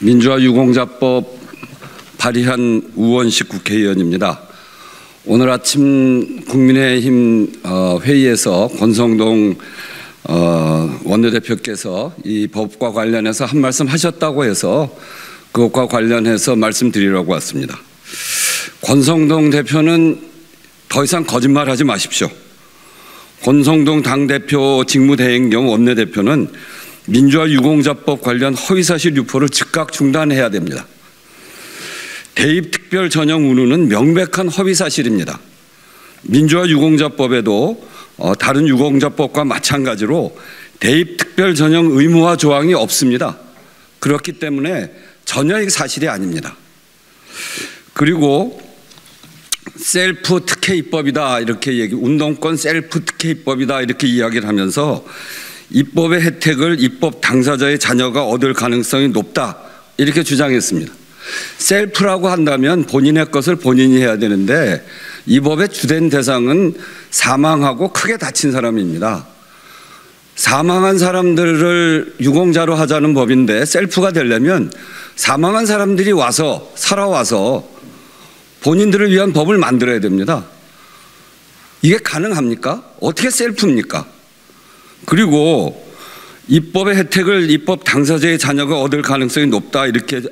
민주화 유공자법 발의한 우원식 국회의원입니다. 오늘 아침 국민의힘 회의에서 권성동 원내대표께서 이 법과 관련해서 한 말씀 하셨다고 해서 그것과 관련해서 말씀드리려고 왔습니다. 권성동 대표는 더 이상 거짓말하지 마십시오. 권성동 당대표 직무대행 겸 원내대표는 민주화 유공자법 관련 허위사실 유포를 즉각 중단해야 됩니다. 대입 특별 전형 운운은 명백한 허위사실입니다. 민주화 유공자법에도 다른 유공자법과 마찬가지로 대입 특별 전형 의무화 조항이 없습니다. 그렇기 때문에 전혀 사실이 아닙니다. 그리고 셀프 특혜 입법이다 이렇게 운동권 셀프 특혜 입법이다 이렇게 이야기를 하면서 입법의 혜택을 입법 당사자의 자녀가 얻을 가능성이 높다 이렇게 주장했습니다. 셀프라고 한다면 본인의 것을 본인이 해야 되는데 이 법의 주된 대상은 사망하고 크게 다친 사람입니다. 사망한 사람들을 유공자로 하자는 법인데 셀프가 되려면 사망한 사람들이 와서 살아와서 본인들을 위한 법을 만들어야 됩니다. 이게 가능합니까? 어떻게 셀프입니까? 그리고 입법의 혜택을 입법 당사자의 자녀가 얻을 가능성이 높다 이렇게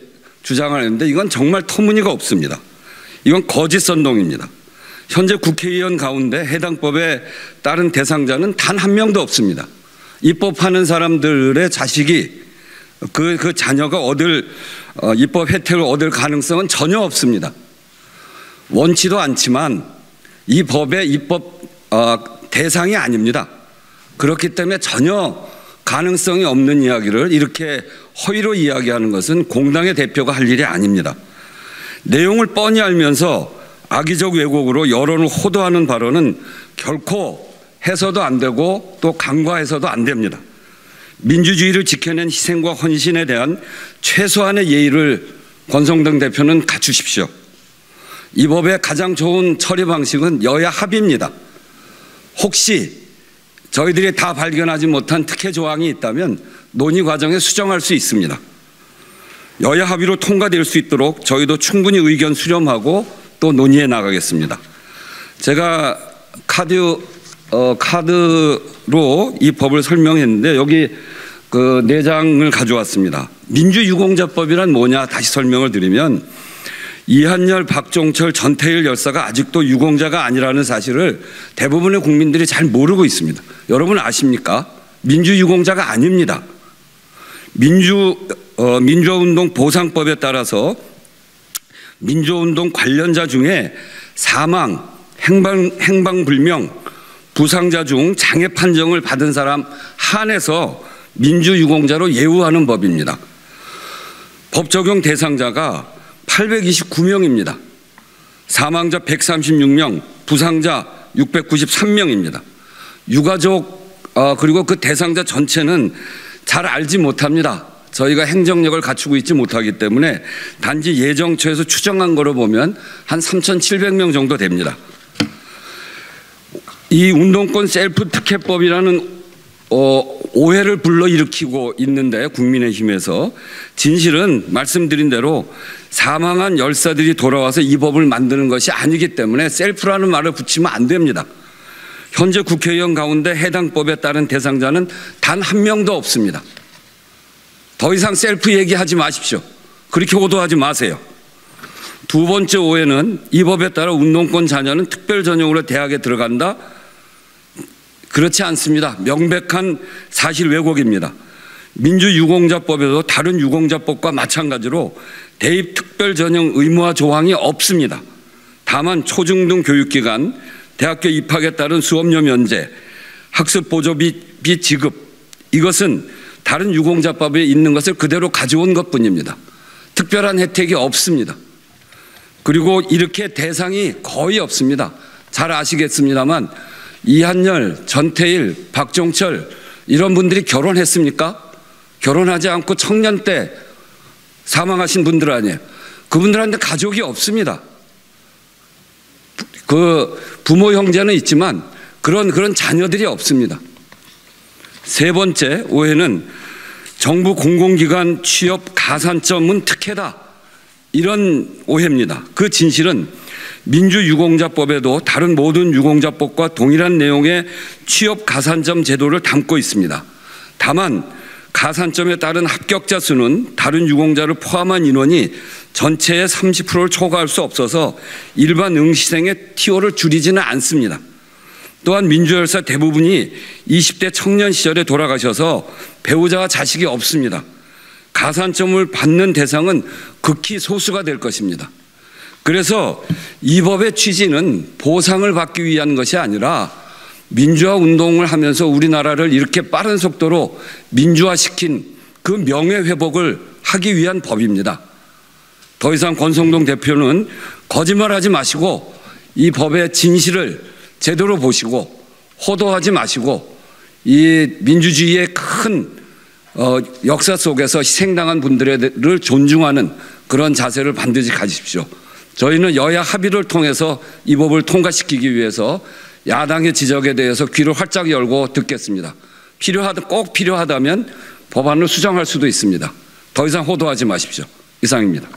주장하는데 이건 정말 터무니가 없습니다. 이건 거짓 선동입니다. 현재 국회의원 가운데 해당 법에 따른 대상자는 단 한 명도 없습니다. 입법하는 사람들의 자식이 그 자녀가 얻을 입법 혜택을 얻을 가능성은 전혀 없습니다. 원치도 않지만 이 법의 입법 대상이 아닙니다. 그렇기 때문에 전혀 가능성이 없는 이야기를 이렇게 허위로 이야기하는 것은 공당의 대표가 할 일이 아닙니다. 내용을 뻔히 알면서 악의적 왜곡으로 여론을 호도하는 발언은 결코 해서도 안 되고 또 간과해서도 안 됩니다. 민주주의를 지켜낸 희생과 헌신에 대한 최소한의 예의를 권성동 대표는 갖추십시오. 이 법의 가장 좋은 처리 방식은 여야 합의입니다. 혹시 저희들이 다 발견하지 못한 특혜 조항이 있다면 논의 과정에 수정할 수 있습니다. 여야 합의로 통과될 수 있도록 저희도 충분히 의견 수렴하고 또 논의해 나가겠습니다. 제가 카드로 이 법을 설명했는데 여기 그 4장을 가져왔습니다. 민주유공자법이란 뭐냐 다시 설명을 드리면 이한열, 박종철, 전태일 열사가 아직도 유공자가 아니라는 사실을 대부분의 국민들이 잘 모르고 있습니다. 여러분 아십니까? 민주유공자가 아닙니다. 민주화운동 보상법에 따라서 민주화운동 관련자 중에 사망, 행방불명, 부상자 중 장애 판정을 받은 사람 한해서 민주유공자로 예우하는 법입니다. 법 적용 대상자가 829명입니다. 사망자 136명, 부상자 693명입니다. 유가족 그리고 그 대상자 전체는 잘 알지 못합니다. 저희가 행정력을 갖추고 있지 못하기 때문에 단지 예정처에서 추정한 거로 보면 한 3,700명 정도 됩니다. 이 운동권 셀프 특혜법이라는 오해를 불러일으키고 있는데 국민의힘에서 진실은 말씀드린 대로 사망한 열사들이 돌아와서 이 법을 만드는 것이 아니기 때문에 셀프라는 말을 붙이면 안 됩니다. 현재 국회의원 가운데 해당 법에 따른 대상자는 단 한 명도 없습니다. 더 이상 셀프 얘기하지 마십시오. 그렇게 호도하지 마세요. 두 번째 오해는 이 법에 따라 운동권 자녀는 특별 전형으로 대학에 들어간다. 그렇지 않습니다. 명백한 사실 왜곡입니다. 민주유공자법에도 다른 유공자법과 마찬가지로 대입 특별 전형 의무화 조항이 없습니다. 다만 초중등 교육기관, 대학교 입학에 따른 수업료 면제, 학습 보조비 지급 이것은 다른 유공자법에 있는 것을 그대로 가져온 것뿐입니다. 특별한 혜택이 없습니다. 그리고 이렇게 대상이 거의 없습니다. 잘 아시겠습니다만 이한열, 전태일, 박종철 이런 분들이 결혼했습니까? 결혼하지 않고 청년 때 사망하신 분들 아니에요. 그분들한테 가족이 없습니다. 그 부모 형제는 있지만 그런 자녀들이 없습니다. 세 번째 오해는 정부 공공기관 취업 가산점은 특혜다, 이런 오해입니다. 그 진실은 민주유공자법에도 다른 모든 유공자법과 동일한 내용의 취업 가산점 제도를 담고 있습니다. 다만 가산점에 따른 합격자 수는 다른 유공자를 포함한 인원이 전체의 30%를 초과할 수 없어서 일반 응시생의 TO를 줄이지는 않습니다. 또한 민주열사 대부분이 20대 청년 시절에 돌아가셔서 배우자와 자식이 없습니다. 가산점을 받는 대상은 극히 소수가 될 것입니다. 그래서 이 법의 취지는 보상을 받기 위한 것이 아니라 민주화 운동을 하면서 우리나라를 이렇게 빠른 속도로 민주화시킨 그 명예회복을 하기 위한 법입니다. 더 이상 권성동 대표는 거짓말하지 마시고 이 법의 진실을 제대로 보시고 호도하지 마시고 이 민주주의의 큰 역사 속에서 희생당한 분들을 존중하는 그런 자세를 반드시 가지십시오. 저희는 여야 합의를 통해서 이 법을 통과시키기 위해서 야당의 지적에 대해서 귀를 활짝 열고 듣겠습니다. 꼭 필요하다면 법안을 수정할 수도 있습니다. 더 이상 호도하지 마십시오. 이상입니다.